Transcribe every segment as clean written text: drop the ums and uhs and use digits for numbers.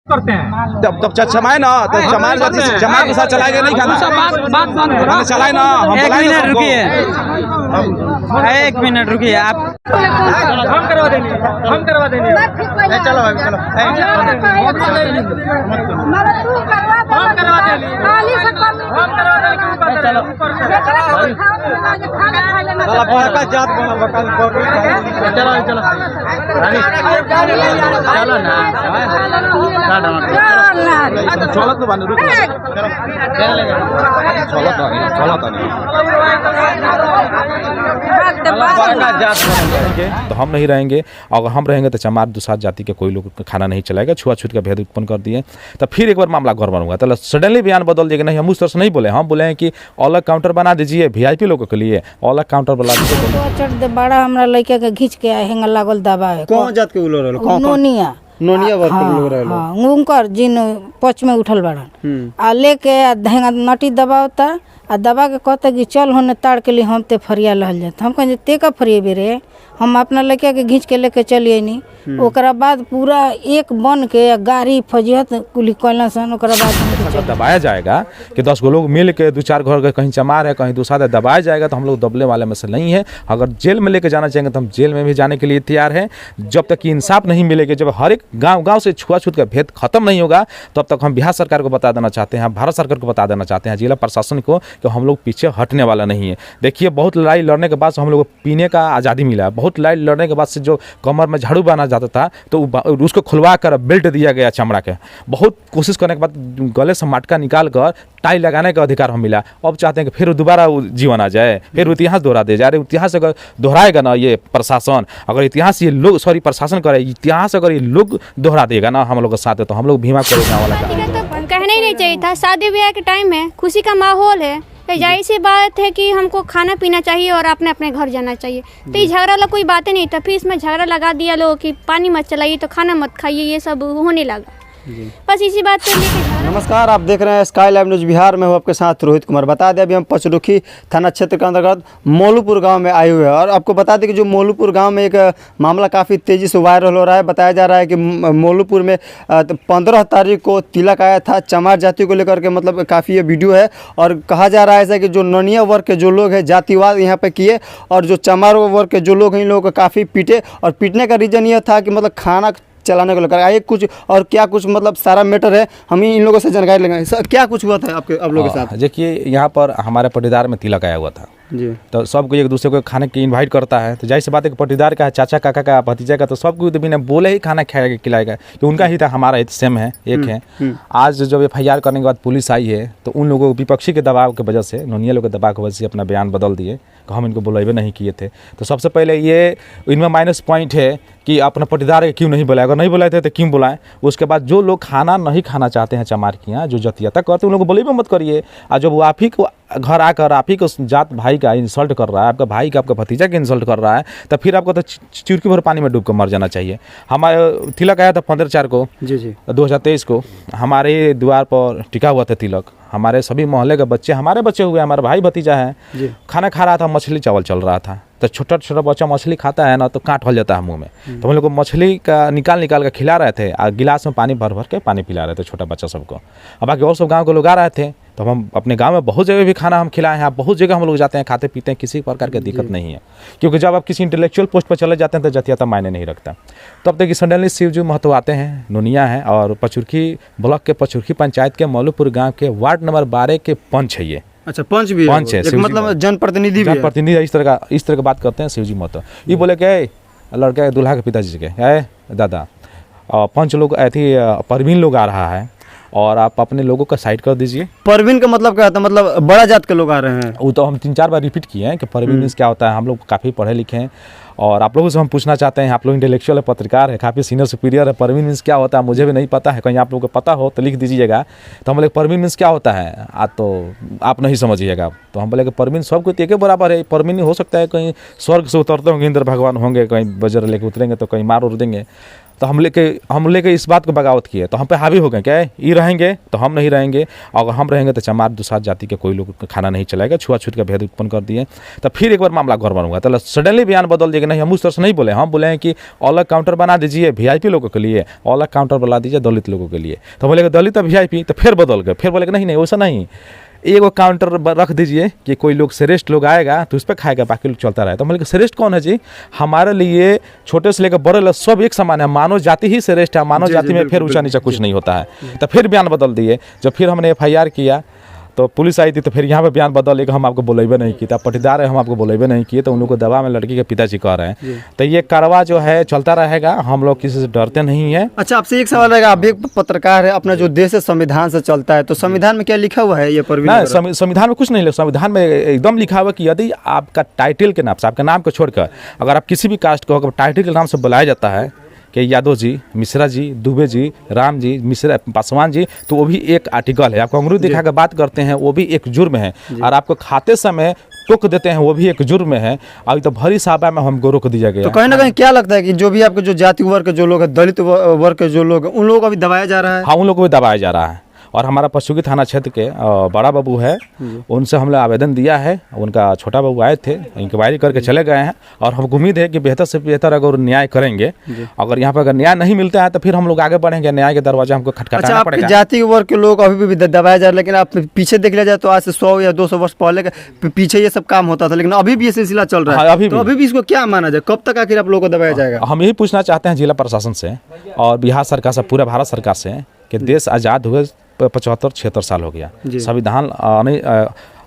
करते हैं तब चमाए ना तो चमाए के साथ चलाएंगे नहीं खाना बात चलाए ना। एक मिनट रुकिए आप हम करवा देंगे चलो तो हम नहीं रहेंगे, अगर हम रहेंगे तो चमार दूसरा जाति के कोई लोग खाना नहीं चलाएगा। छुआछूत का भेद उत्पन्न कर दिए तो फिर एक बार मामला गड़बड़ हुआ तो सडनली बयान बदल दिएगा। नहीं, हम उस तरह से नहीं बोले, हम बोले हैं कि अलग काउंटर बना दीजिए VIP लोगों के लिए, अलग काउंटर बना दीजिए। बड़ा हमरा लड़का के घींच के हेंगा लागल दबा कौन जात के बोल नोनिया वर्ग के लोग रहल। हाँ, उनकर जिन पच में उठल बड़न आ लेके हेंगा नटी दबावता आ दबा के कहता कि चल होने ताड़ के लिए हम ते फरिया लहल जाता। हम कहें ते का फरिए रे, हम अपना लड़का के घींच के लेके चलिए नहीं। ओकरा बाद पूरा एक बन के गाड़ी फजियत कुली कैलन ओकरा बाद दबाया जाएगा कि 10 गो लोग मिल के 2-4 घर कहीं चमार है कहीं दूसरा दबाया जाएगा तो हम लोग दबले वाले में से नहीं है। अगर जेल में लेके जाना चाहेंगे तो हम जेल में भी जाने के लिए तैयार हैं। जब तक कि इंसाफ नहीं मिलेगा, जब हर एक गाँव से छुआछूत का भेद खत्म नहीं होगा तब तक हम बिहार सरकार को बता देना चाहते हैं, भारत सरकार को बता देना चाहते हैं, जिला प्रशासन को कि हम लोग पीछे हटने वाला नहीं है। देखिए, बहुत लड़ाई लड़ने के बाद हम लोग को पीने का आज़ादी मिला, बहुत लड़ाई लड़ने के बाद से जो कमर में झाड़ू बना जाता था तो उसको खुलवा कर बेल्ट दिया गया चमड़ा के। बहुत कोशिश करने के बाद गले से मटका निकाल कर टाई लगाने का अधिकार हम मिला। अब चाहते हैं कि फिर दोबारा जीवन आ जाए, फिर इतिहास दोहरा दे जा रहे। इतिहास अगर दोहराएगा ना ये प्रशासन, अगर इतिहास ये लोग प्रशासन करे, इतिहास अगर ये लोग दोहरा देगा ना हम लोग के साथ तो हम लोग भीमा करेगा वाला कहना ही नहीं चाहिए था। शादी ब्याह के टाइम है, खुशी का माहौल है, जाहिर सी बात है कि हमको खाना पीना चाहिए और अपने अपने घर जाना चाहिए। तो ये झगड़ा वाला कोई बातें नहीं था। फिर इसमें झगड़ा लगा दिया लोग कि पानी मत चलाइए तो खाना मत खाइए, ये सब होने लगा। बस इसी बात पे लेके। नमस्कार, आप देख रहे हैं स्काई लाइव न्यूज बिहार में, हूँ आपके साथ रोहित कुमार। बता दें अभी हम पचरुखी थाना क्षेत्र के अंतर्गत मौलूपुर गांव में आए हुए हैं और आपको बता दें कि जो मौलूपुर गांव में एक मामला काफ़ी तेज़ी से वायरल हो रहा है। बताया जा रहा है कि मौलूपुर में 15 तारीख को तिलक आया था चमार जाति को लेकर के, मतलब काफ़ी ये वीडियो है और कहा जा रहा है ऐसा कि जो नोनिया वर्ग के जो लोग हैं जातिवाद यहाँ पे किए और जो चमार वर्ग के जो लोग हैं इन लोगों को काफ़ी पीटे। और पीटने का रीज़न ये था कि मतलब खाना चलाने को लेकर आइए कुछ और क्या कुछ मतलब सारा मैटर है, हम ही इन लोगों से जानकारी लेंगे। सर, क्या कुछ हुआ था आप लोगों के साथ? देखिए, यहाँ पर हमारे पटीदार में तिलक आया हुआ था जी, तो सबको एक दूसरे को खाने की इनवाइट करता है। तो जाहिर सी बात है कि पटीदार का, चाचा काका का, भतीजा का, तो सबको तो बिना बोले ही खाना खाएगा खिलाएगा कि उनका ही था, हमारा हित सेम है, एक है। आज जब FIR करने के बाद पुलिस आई है तो उन लोगों को विपक्षी के दबाव की वजह से, नोनिया लोग के दबाव की वजह से अपना बयान बदल दिए कि हम इनको बुलावे नहीं किए थे। तो सबसे पहले ये इनमें माइनस पॉइंट है कि अपना पटीदार क्यों नहीं बुलाए, अगर नहीं बुलाए थे तो क्यों बुलाएं। उसके बाद जो लोग खाना नहीं खाना चाहते हैं चमार के यहाँ, जो जातियता करते हैं, उन लोगों को बुलावे मत करिए। और जब वो आप ही को घर आकर आप ही को जात भाई का इंसल्ट कर रहा है, आपका भाई का, आपका भतीजा का इंसल्ट कर रहा है, तो फिर आपको तो चुरकी भर पानी में डूब कर मर जाना चाहिए। हमारे तिलक आया था 15/4 को जी 2023 को, हमारे द्वार पर टिका हुआ था तिलक। हमारे सभी मोहल्ले के बच्चे, हमारे बच्चे हुए, हमारा भाई भतीजा है, खाना खा रहा था, मछली चावल चल रहा था। तो छोटा छोटा बच्चा मछली खाता है ना तो कांट हल जाता है मुंह में। तो हम लोग को मछली का निकाल के खिला रहे थे और गिलास में पानी भर भर के पानी पिला रहे थे छोटा बच्चा सबको। अब बाकी और सब गाँव के लोग आ रहे थे तो हम अपने गांव में बहुत जगह भी खाना हम खिलाए हैं। बहुत जगह हम लोग जाते हैं, खाते पीते हैं, किसी प्रकार की दिक्कत नहीं है। क्योंकि जब आप किसी इंटेलेक्चुअल पोस्ट पर चले जाते हैं तो जातियता मायने नहीं रखता। तब तक सडनली शिवजी महतो आते हैं, नोनिया हैं और पचरुखी ब्लॉक के पचरुखी पंचायत के मौलूपुर गाँव के वार्ड नंबर 12 के पंच है। ये अच्छा, पंच भी पंच है, मतलब जनप्रतिनिधि इस तरह का बात करते हैं शिवजी महतो। ये बोले कि लड़का दूल्हा के पिताजी के दादा पंच लोग ऐसी परवीन लोग आ रहा है और आप अपने लोगों का साइड कर दीजिए। परवीन का मतलब क्या होता है? मतलब बड़ा जात के लोग आ रहे हैं। वो तो हम 3-4 बार रिपीट किए हैं कि परवीन मीन्स क्या होता है। हम लोग काफ़ी पढ़े लिखे हैं और आप लोगों से हम पूछना चाहते हैं, आप लोग इंटेलेक्चुअल है, पत्रकार है, काफ़ी सीनियर सुपीरियर है, परवीन मीन्स क्या होता है मुझे भी नहीं पता है, कहीं आप लोगों को पता हो तो लिख दीजिएगा। तो हम बोले परवीन मीन्स क्या होता है, तो आप नहीं समझिएगा। तो हम बोले कि परवीन सबको एक ही बराबर है। परवीन हो सकता है कहीं स्वर्ग से उतरते होंगे, इंद्र भगवान होंगे, कहीं वज्र लेके उतरेंगे तो कहीं मार उड़ देंगे। तो हम लेके इस बात को बगावत किए, तो हम पे हावी हो गए क्या ये रहेंगे तो हम नहीं रहेंगे, अगर हम रहेंगे तो चमार दूसरा जाति के कोई लोग खाना नहीं चलाएगा, छुआछूत का भेद उत्पन्न कर दिए। तो फिर एक बार मामला गड़बड़ हुआ, तो सडनली बयान बदल दिए कि नहीं, हम उस तरह से नहीं बोले, हम बोले हैं कि अलग काउंटर बना दीजिए VIP लोगों के लिए, अलग काउंटर बना दीजिए दलित लोगों के लिए। तो बोले दलित और VIP, तो फिर बदल गए, फिर बोले कि नहीं वैसा नहीं, एक काउंटर रख दीजिए कि कोई लोग श्रेष्ठ लोग आएगा तो उस पर खाएगा, बाकी लोग चलता रहे। तो मतलब श्रेष्ठ कौन है जी? हमारे लिए छोटे से लेकर बड़े लोग सब एक समान है, मानव जाति ही श्रेष्ठ है, मानव जाति में फिर ऊंचा नीचा कुछ नहीं होता है। तो फिर बयान बदल दिए, जब फिर हमने FIR किया तो पुलिस आई थी, तो फिर यहाँ पे बयान बदल एक हम आपको बोलेबे नहीं किया, पटीदार है हम आपको बोलेबे नहीं किए, तो उन लोग को दवा में लड़की के पिताजी कह रहे हैं। तो ये कारवा जो है चलता रहेगा, हम लोग किसी से डरते नहीं है। अच्छा, आपसे एक सवाल रहेगा, आप भी एक पत्रकार है, अपना जो देश है संविधान से चलता है, तो संविधान में क्या लिखा हुआ है? ये ना, संविधान में कुछ नहीं लिखा, संविधान में एकदम लिखा हुआ कि यदि आपका टाइटल के नाम से, आपके नाम को छोड़कर अगर आप किसी भी कास्ट को अगर टाइटल के नाम से बुलाया जाता है कि यादव जी, मिश्रा जी, दुबे जी, राम जी, मिश्रा, पासवान जी, तो वो भी एक आर्टिकल है। आपको अंग्रेजी दिखा के बात करते हैं वो भी एक जुर्म है, और आपको खाते समय टोक देते हैं वो भी एक जुर्म है। अभी तो भरी साहबा में हमको रोक दिया गया। तो कहीं ना कहीं क्या लगता है कि जो भी आपके जो जाति वर्ग के जो लोग हैं, दलित वर्ग के जो लोग हैं, उन लोगों को भी दबाया जा रहा है? हाँ, उन लोगों को भी दबाया जा रहा है। और हमारा पशुगी थाना क्षेत्र के बड़ा बाबू है, उनसे हमने आवेदन दिया है, उनका छोटा बाबू आए थे, इंक्वायरी करके चले गए हैं, और हमको उम्मीद है कि बेहतर से बेहतर अगर न्याय करेंगे, अगर यहाँ पर अगर न्याय नहीं मिलता है तो फिर हम लोग आगे बढ़ेंगे, न्याय के दरवाजा हमको खटखटाना पड़ेगा। जाति वर्ग के लोग अभी भी दबाया जा रहे हैं, लेकिन आप पीछे देख लिया जाए तो आज से 100 या 200 वर्ष पहले के पीछे ये सब काम होता था, लेकिन अभी भी ये सिलसिला चल रहा है। तो अभी भी इसको क्या माना जाए, कब तक आखिर आप लोगों को दबाया जाएगा? हम यही पूछना चाहते हैं जिला प्रशासन से और बिहार सरकार से, पूरे भारत सरकार से, कि देश आज़ाद हुए 75-76 साल हो गया, संविधान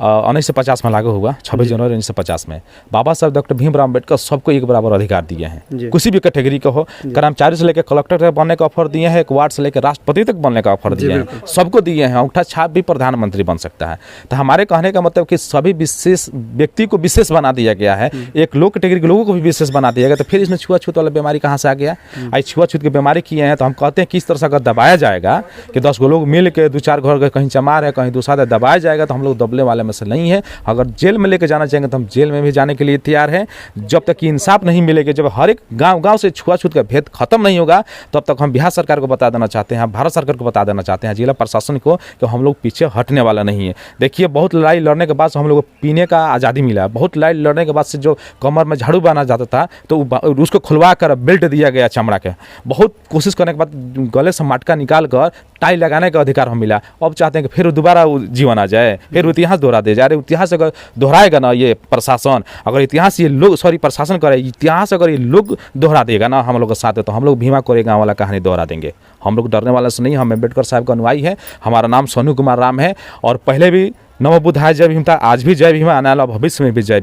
1950 में लागू हुआ, 26 जनवरी 1950 में। बाबा साहब डॉक्टर भीमराव अम्बेडकर सबको एक बराबर अधिकार दिए हैं, किसी भी कैटेगरी का हो, कर्मचारी से लेकर कलेक्टर बनने का ऑफर दिए हैं, एक वार्ड से लेकर राष्ट्रपति तक बनने का ऑफर दिए हैं, सबको दिए हैं। अंगूठा छाप भी प्रधानमंत्री बन सकता है। तो हमारे कहने का मतलब कि सभी विशेष व्यक्ति को विशेष बना दिया गया है, एक लोग कैटेगरी के लोगों को भी विशेष बना दिया गया। तो फिर इसमें छुआछूत वाला बीमारी कहाँ से आ गया? आज छुआछूत की बीमारी किए हैं, तो हम कहते हैं किस तरह से अगर दबाया जाएगा कि 10 गो लोग मिल के 2-4 घर कहीं चमार है, कहीं दूसरा दबाया जाएगा, तो हम लोग दबले वाले में से नहीं है। अगर जेल में लेके जाना चाहेंगे तो हम जेल में भी जाने के लिए तैयार हैं, जब तक कि इंसाफ नहीं मिलेगा, जब हर एक गांव से छुआछूत का भेद खत्म नहीं होगा, तब तक हम बिहार सरकार को बता देना चाहते हैं, भारत सरकार को बता देना चाहते हैं, जिला प्रशासन को, कि हम लोग पीछे हटने वाला नहीं है। देखिए, बहुत लड़ाई लड़ने के बाद से हम लोग को पीने का आज़ादी मिला, बहुत लड़ाई लड़ने के बाद से जो कमर में झाड़ू बना जाता था तो उसको खुलवा कर बेल्ट दिया गया चमड़ा के, बहुत कोशिश करने के बाद गले से मटका निकाल कर टाई लगाने का अधिकार हम मिला। अब चाहते हैं कि फिर दोबारा जीवन आ जाए, फिर इतिहास दोहरा दे जा रहे। इतिहास अगर दोहराएगा ना ये प्रशासन, अगर इतिहास ये लोग प्रशासन करे, इतिहास अगर ये लोग दोहरा देगा ना हम लोग के साथ, तो हम लोग भीमा कोरेगांव वाला कहानी दोहरा देंगे। हम लोग डरने वाले से नहीं, हम अम्बेडकर साहब का अनुयायी है, हमारा नाम सोनू कुमार राम है, और पहले भी नमो बुद्धाय जय भीम था, आज भी जय भीम, आने वाला भविष्य में भी जय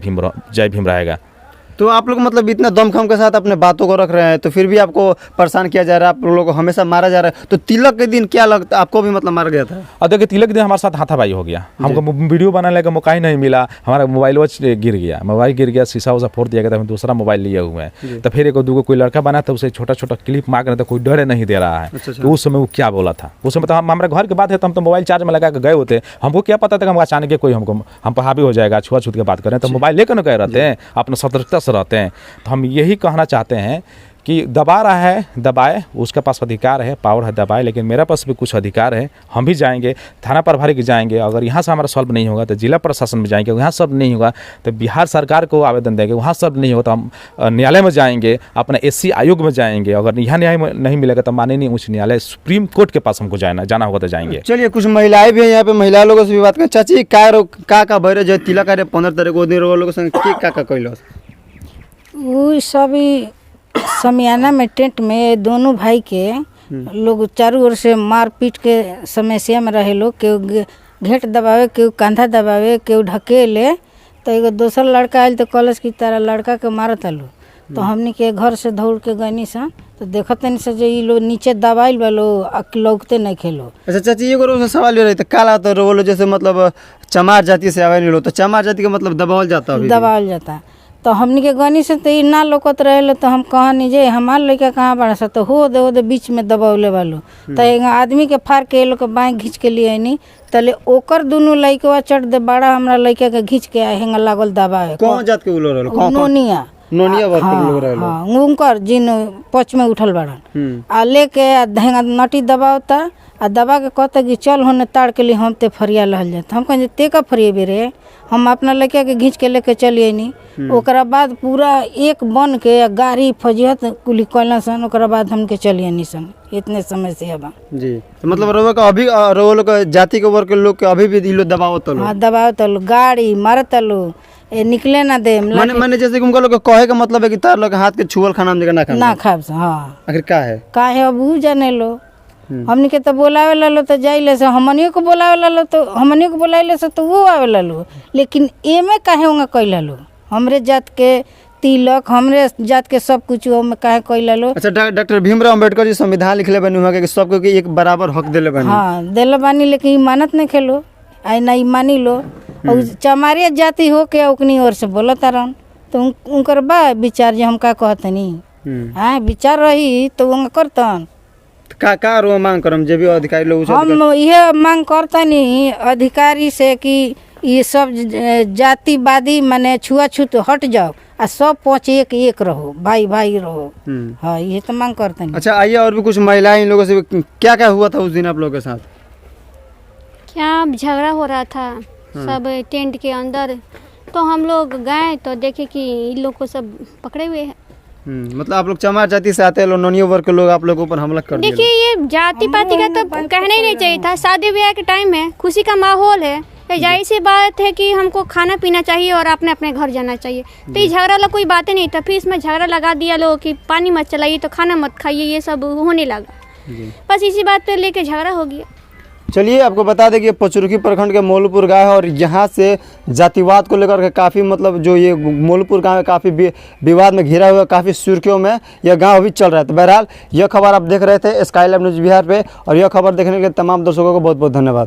भीम रहेगा। तो आप लोग मतलब इतना दमखम के साथ अपने बातों को रख रहे हैं, तो फिर भी आपको परेशान किया जा रहा है, आप लोगों को हमेशा मारा जा रहा है। तो तिलक के दिन क्या लगता है आपको भी मतलब मारा गया था? और देखिए, तिलक के दिन हमारे साथ हाथापाई हो गया, हमको वीडियो बनाने का मौका ही नहीं मिला, हमारा मोबाइल गिर गया, शीशा उसा फोड़ दिया गया था, हम दूसरा मोबाइल लिए हुए हैं। तो फिर एक दो कोई लड़का बना था, उसे छोटा छोटा क्लिप मार रहा था, कोई डरे नहीं दे रहा है। तो उस समय वो क्या बोला था, उस समय तो हमारे घर के बात है, तो हम तो मोबाइल चार्ज में लगा के गए होते, हमको क्या पता था कि हम अचानक कोई हम पर हावी हो जाएगा, छुआछूत की बात करें, तो मोबाइल लेकर न गए रहते हैं, अपना सतर्कता से रहते हैं। हम यही कहना चाहते हैं कि दबा रहा है दबाए, उसके पास अधिकार है, पावर है, दबाए, लेकिन मेरे पास भी कुछ अधिकार है। हम भी जाएंगे, थाना प्रभारी के जाएंगे, अगर यहाँ से हमारा सॉल्व नहीं होगा तो जिला प्रशासन में जाएंगे, वहाँ सब नहीं होगा तो बिहार सरकार को आवेदन देंगे, वहाँ सब नहीं होगा तो हम न्यायालय में जाएंगे, अपना SC आयोग में जाएंगे, अगर यहाँ न्याय नहीं मिलेगा तो माननीय उच्च न्यायालय सुप्रीम कोर्ट के पास हमको जाना होगा तो जाएंगे। चलिए, कुछ महिलाएं भी हैं यहाँ पे, महिला लोगों से भी बात करें। चाची, का भरे जो तिलक 15 तारीख को दिन लोगों संग का कैलो वो सब समियाना में टेंट में दोनों भाई के लोग चारों ओर से मार पीट के समस्या में रहे लोग, केहू घेट दबावे, केहू कंधा दबावे, केहू ढकेले। तो एगो दोसर लड़का आयल तो कॉलेज की तरह लड़का के मारत आलो, तो हमने के घर से दौड़ के गनी सा, तो देखत नहीं से जो ये लोग नीचे दबाइल वालो लौकते नहीं खेलो। अच्छा चाची, एगो सवाल ये रही, काला तो रोलो जैसे मतलब चमार जाति से आवे लो, तो चमार जाति का मतलब दबावल जाता तो हमनी के गनी से तो ना लोकत रहे, तो हम कहनी जे हमार लड़का कहाँ बड़ा सा, तो हो दे बीच में दबावले वालो। तो आदमी के फाड़ के लोग बाँह घींच के लिए नहीं, तले ओकर दोनों लड़कवा चढ़ दे, बड़ा हमरा लड़का के घींच के हेंगा लागल दबावे। कौन जात के बोलो? नोनिया नोनिया वर्ग के लोग रहे हाँ उनकर जिन पच में उठल बाड़न आ लेके आ धेंगा नटी दबावता आ दबा के कहता कि चल होने ताड़ के लिए हम ते फरिया लहल जाता हम कहें ते का फरिए रे हम अपना लड़का के घींच के लेके चलिए नहीं ओकरा बाद पूरा एक बन के गाड़ी फजियत कुली कैला सन ओकरा बाद हमके चलिए नहीं सन इतने समय से अब जी तो मतलब रोवा का अभी रोवा लोग का जाति के वर्ग के लोग के अभी भी इलो दबाव तलो हाँ दबाव तलो गाड़ी मारत तलो ए निकले ना दे माने जैसे कि उनका लोग कहे का मतलब है कि तार लोग हाथ के छुअल खाना हम ना खाना ना खाब हाँ आखिर का है अब ऊ जाने लो हमनी के तो बोलावे लो तो जाइले से हमनियों को बोलावे लो तो हमनियों को बोलाइले से तो वो आवे लो लेकिन एमे काहे होंगे कैला लो हमरे जात के तिलक हमरे जात के सब कुछ में काहे कैला लो। अच्छा डॉक्टर भीमराव अम्बेडकर जी संविधान लिखले बनी हुआ कि सबको कि एक बराबर हक देले बनी हाँ देले बानी लेकिन मानत नहीं खेलो आई नहीं मानी लो और चमारिया जाति हो के उकनी ओर से बोलता रहन तो उनकर बा विचार जे हम का कहतनी हाँ विचार रही तो वो करतन का रो मांग करम जे भी अधिकारी लोग हम यह मांग करतनी अधिकारी से कि ये सब जातिवादी माने छुआछूत हट जाओ आ सब पहुँच एक एक रहो भाई भाई रहो हाँ ये तो मांग करतनी। अच्छा आइए और भी कुछ महिलाएं इन लोगों से क्या क्या हुआ था उस दिन आप लोगों के साथ? क्या झगड़ा हो रहा था सब टेंट के अंदर तो हम लोग गए तो देखे कि इन लोग को सब पकड़े हुए हैं। मतलब आप लोग चमार जाति से आते हैं नोनियो वर्ग के लोग आप लोगों पर हमला कर दिए। देखिए ये जाति पाति का तो कहना ही नहीं चाहिए था शादी ब्याह के टाइम है खुशी का माहौल है जाहिर सी बात है कि हमको खाना पीना चाहिए और अपने अपने घर जाना चाहिए तो ये झगड़ा कोई बातें नहीं था फिर इसमें झगड़ा लगा दिया लोग कि पानी मत चलाइए तो खाना मत खाइए ये सब होने लगा बस इसी बात पे लेके झगड़ा हो गया। चलिए आपको बता दें कि पचरुखी प्रखंड के मौलूपुर गाँव है और यहाँ से जातिवाद को लेकर के काफ़ी मतलब जो ये मौलूपुर गाँव है काफ़ी विवाद में घिरा हुआ काफ़ी सुर्खियों में यह गांव अभी चल रहा है। तो बहरहाल यह खबर आप देख रहे थे स्काई लाइव न्यूज़ बिहार पे और यह खबर देखने के लिए तमाम दर्शकों को बहुत बहुत धन्यवाद।